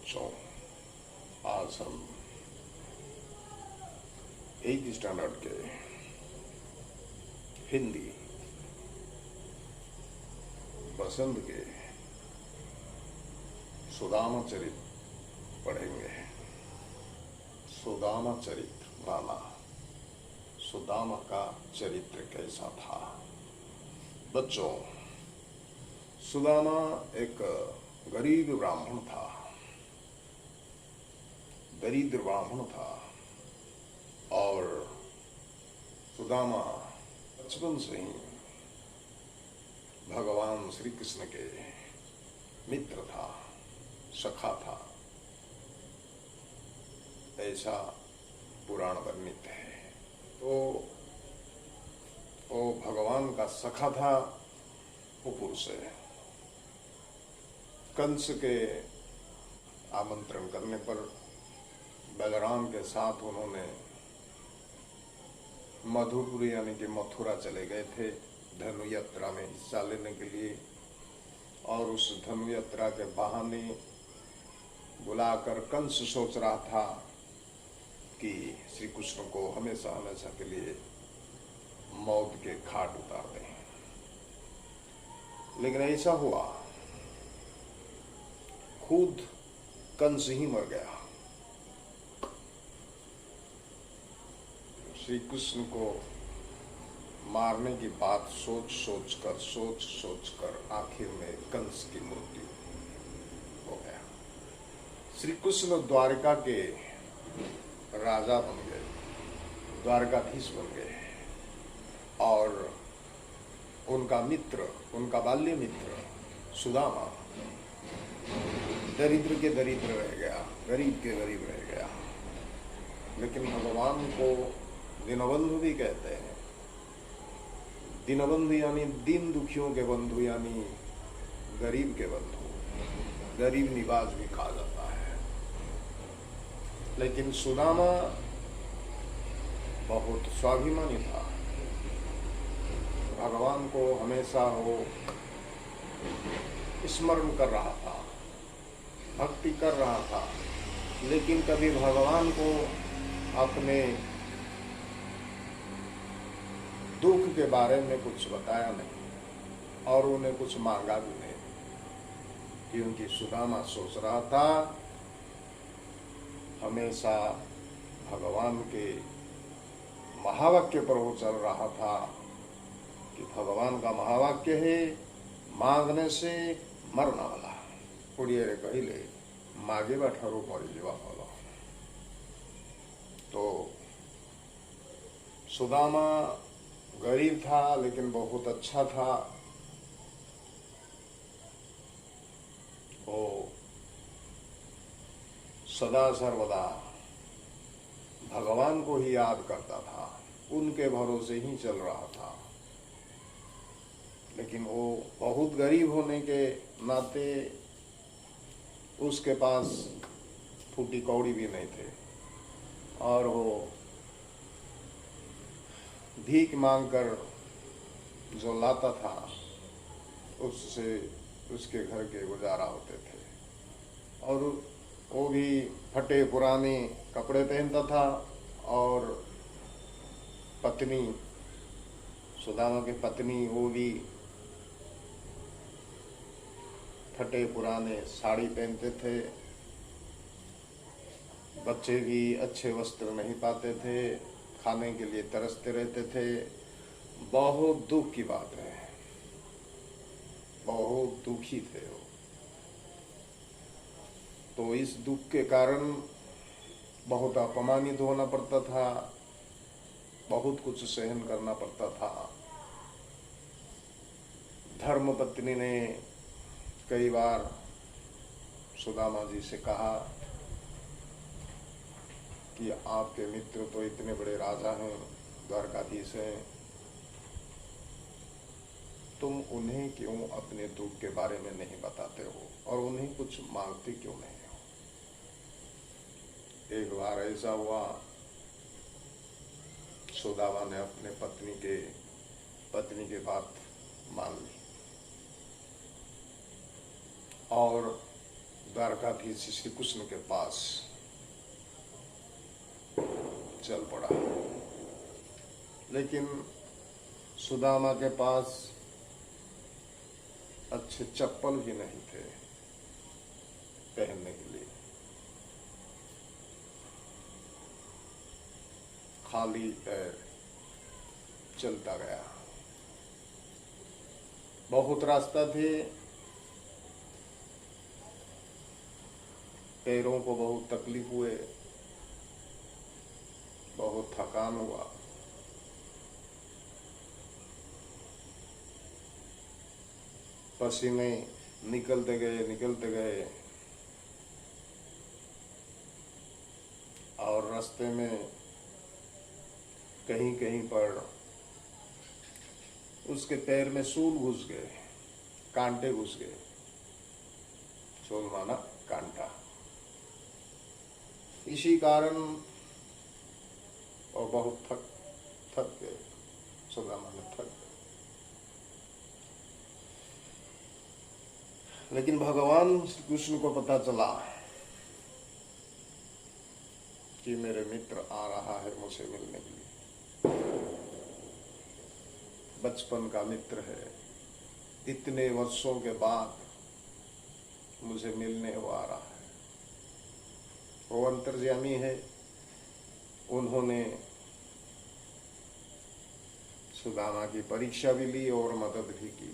बच्चों, आज हम 8th स्टैंडर्ड के हिंदी बसंत के सुदामा चरित्र पढ़ेंगे। सुदामा चरित्र नाना, सुदामा का चरित्र कैसा था। बच्चों, सुदामा एक गरीब ब्राह्मण था, दरिद्र ब्राह्मण था और सुदामा बचपन से ही भगवान श्री कृष्ण के मित्र था, सखा था, ऐसा पुराण वर्णित है। तो वो भगवान का सखा था, ऊपर से कंस के आमंत्रण करने पर बलराम के साथ उन्होंने मधुपुर यानी कि मथुरा चले गए थे धनु यात्रा में हिस्सा लेने के लिए, और उस धनु यात्रा के बहाने बुलाकर कंस सोच रहा था कि श्री कृष्ण को हमेशा हमेशा के लिए मौत के घाट उतार दें। लेकिन ऐसा हुआ, खुद कंस ही मर गया। श्री कृष्ण को मारने की बात सोच सोच कर आखिर में कंस की मृत्यु हो गया। श्री कृष्ण द्वारका के राजा बन गए, द्वारकाधीश बन गए, और उनका मित्र, उनका बाल्य मित्र सुदामा दरिद्र के दरिद्र रह गया, गरीब के गरीब रह गया। लेकिन भगवान को दीनबंधु भी कहते हैं। दीनबंधु यानी दीन दुखियों के बंधु, यानी गरीब के बंधु, गरीब निवास भी कहा जाता है। लेकिन सुदामा बहुत स्वाभिमानी था, भगवान को हमेशा वो स्मरण कर रहा था, भक्ति कर रहा था, लेकिन कभी भगवान को अपने दुख के बारे में कुछ बताया नहीं और उन्हें कुछ मांगा भी नहीं, क्योंकि सुदामा सोच रहा था, हमेशा भगवान के महावाक्य पर वो चल रहा था कि भगवान का महावाक्य है, मांगने से मरना वाला उड़िए रे कहिले मागे ठारू मरी जीवा वाला। तो सुदामा गरीब था लेकिन बहुत अच्छा था। वो सदा सर्वदा भगवान को ही याद करता था, उनके भरोसे ही चल रहा था। लेकिन वो बहुत गरीब होने के नाते उसके पास फूटी कौड़ी भी नहीं थे, और वो भीख मांगकर जो लाता था उससे उसके घर के गुजारा होते थे, और वो भी फटे पुराने कपड़े पहनता था, और पत्नी, सुदामा की पत्नी, वो भी फटे पुराने साड़ी पहनते थे। बच्चे भी अच्छे वस्त्र नहीं पाते थे, खाने के लिए तरसते रहते थे। बहुत दुख की बात है, बहुत दुखी थे वो। तो इस दुख के कारण बहुत अपमानित होना पड़ता था, बहुत कुछ सहन करना पड़ता था। धर्मपत्नी ने कई बार सुदामा जी से कहा कि आपके मित्र तो इतने बड़े राजा हैं, द्वारकाधीश हैं, तुम उन्हें क्यों अपने दुख के बारे में नहीं बताते हो और उन्हें कुछ मांगते क्यों नहीं हो। एक बार ऐसा हुआ, सुदामा ने अपने पत्नी के बात मान ली और द्वारकाधीश श्री कृष्ण के पास चल पड़ा। लेकिन सुदामा के पास अच्छे चप्पल भी नहीं थे पहनने के लिए, खाली पैर चलता गया। बहुत रास्ता थे, पैरों को बहुत तकलीफ हुए, बहुत थकान हुआ। पसीने निकलते गए और रास्ते में कहीं कहीं पर उसके पैर में सूल घुस गए, कांटे घुस गए। सूल माना कांटा। इसी कारण और बहुत थक गए, सुदामा में थक गए। लेकिन भगवान श्री कृष्ण को पता चला कि मेरे मित्र आ रहा है मुझे मिलने के लिए। बचपन का मित्र है, इतने वर्षों के बाद मुझे मिलने वो आ रहा है। वो अंतर्यामी है। उन्होंने सुदामा की परीक्षा भी ली और मदद भी की,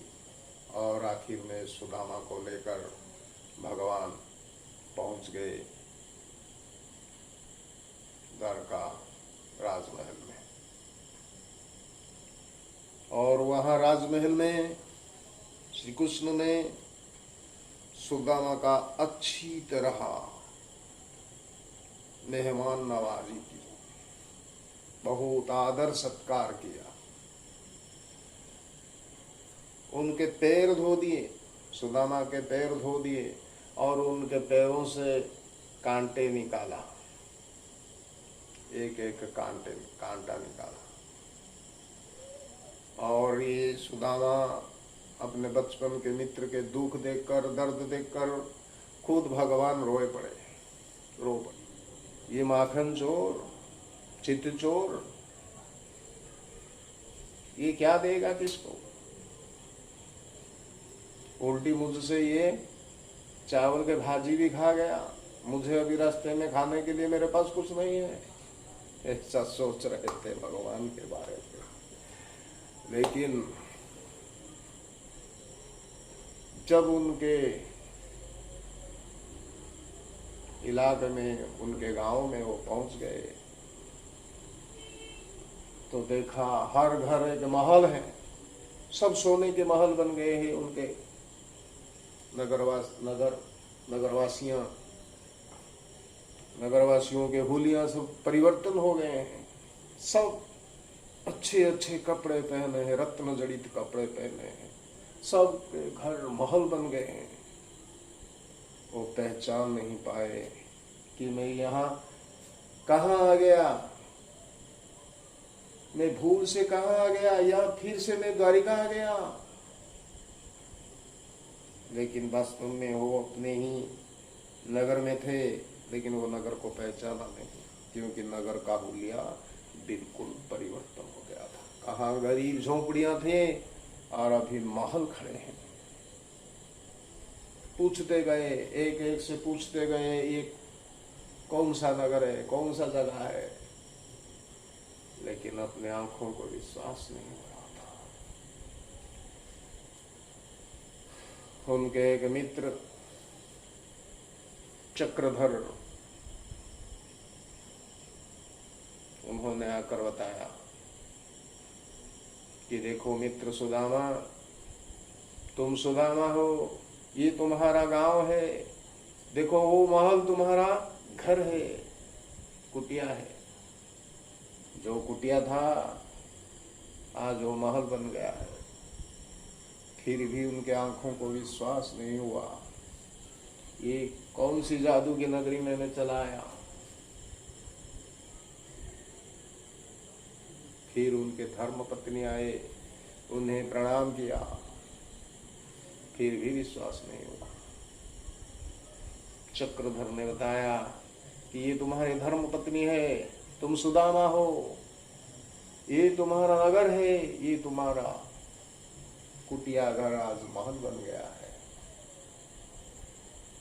और आखिर में सुदामा को लेकर भगवान पहुंच गए द्वारका राजमहल में। और वहां राजमहल में श्री कृष्ण ने सुदामा का अच्छी तरह मेहमान नवाजी की, बहुत आदर सत्कार किया। उनके पैर धो दिए, सुदामा के पैर धो दिए और उनके पैरों से कांटे निकाला, एक एक कांटा निकाला। और ये सुदामा अपने बचपन के मित्र के दुख देखकर, दर्द देखकर खुद भगवान रो पड़े। ये माखन चोर, चित्त चोर, ये क्या देगा किसको? उल्टी मुझसे ये चावल के भाजी भी खा गया, मुझे अभी रास्ते में खाने के लिए मेरे पास कुछ नहीं है। ऐसा सोच रहे थे भगवान के बारे में। लेकिन जब उनके इलाके में, उनके गांव में वो पहुंच गए तो देखा हर घर एक महल है, सब सोने के महल बन गए हैं। उनके नगरवासियों के हुलिया सब परिवर्तन हो गए हैं। सब अच्छे अच्छे कपड़े पहने हैं, रत्न जड़ित कपड़े पहने हैं, सब के घर महल बन गए हैं। वो पहचान नहीं पाए कि मैं यहाँ कहाँ आ गया, मैं भूल से कहाँ आ गया, या फिर से मैं द्वारिका आ गया। लेकिन वास्तव में वो अपने ही नगर में थे, लेकिन वो नगर को पहचाना नहीं, क्योंकि नगर का हुलिया बिल्कुल परिवर्तन हो गया था। कहाँ गरीब झोंपड़ियां थे और अभी महल खड़े हैं। पूछते गए, एक एक से पूछते गए, ये कौन सा नगर है, कौन सा जगह है, लेकिन अपने आंखों को विश्वास नहीं हो रहा था। उनके एक मित्र चक्रधर, उन्होंने आकर बताया कि देखो मित्र सुदामा, तुम सुदामा हो, ये तुम्हारा गांव है, देखो वो महल तुम्हारा घर है, कुटिया है। जो कुटिया था आज वो महल बन गया है। फिर भी उनके आंखों को विश्वास नहीं हुआ। ये कौन सी जादू की नगरी मैंने चलाया। फिर उनके धर्म पत्नी आए, उन्हें प्रणाम किया, फिर भी विश्वास नहीं हुआ। चक्रधर ने बताया कि ये तुम्हारी धर्म पत्नी है, तुम सुदामा हो, ये तुम्हारा नगर है, ये तुम्हारा कुटिया घर आज महल बन गया है।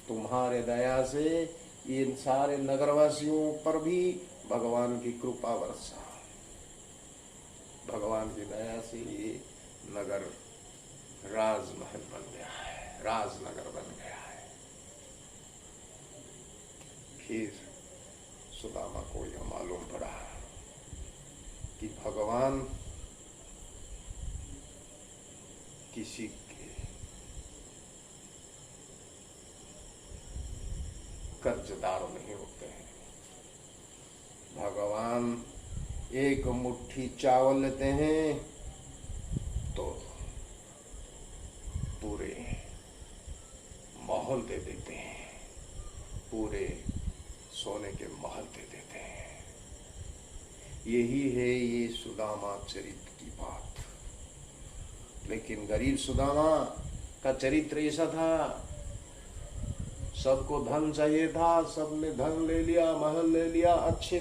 तुम्हारे दया से इन सारे नगरवासियों पर भी भगवान की कृपा वर्षा, भगवान की दया से ये नगर राजमहल बन गया है, राजनगर बन गया है। फिर सुदामा को यह मालूम पड़ा कि भगवान किसी के कर्जदार नहीं होते हैं। भगवान एक मुट्ठी चावल लेते हैं तो पूरे महल दे देते हैं, पूरे सोने के महल दे देते हैं। यही है ये सुदामा चरित्र की बात। लेकिन गरीब सुदामा का चरित्र ऐसा था, सबको धन चाहिए था, सबने धन ले लिया, महल ले लिया, अच्छे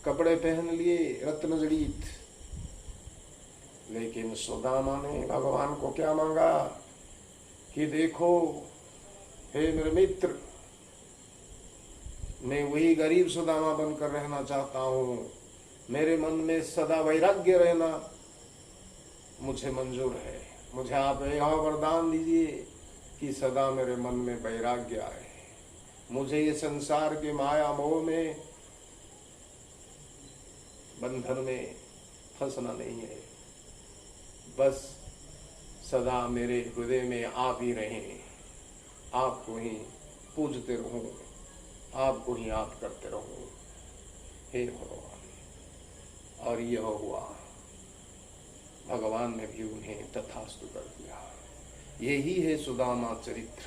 कपड़े पहन लिए, रत्न जड़ीत। लेकिन सुदामा ने भगवान को क्या मांगा कि देखो हे मेरे मित्र, मैं वही गरीब सुदामा बनकर रहना चाहता हूं, मेरे मन में सदा वैराग्य रहना मुझे मंजूर है। मुझे आप यह वरदान दीजिए कि सदा मेरे मन में वैराग्य आए, मुझे ये संसार के माया मोह में, बंधन में फंसना नहीं है। बस सदा मेरे हृदय में आप ही रहें, आपको ही पूजते रहूं, आपको ही याद करते रहूं, हे भगवान। और यह हुआ, भगवान ने भी उन्हें तथास्तु कर दिया। यही है सुदामा चरित्र।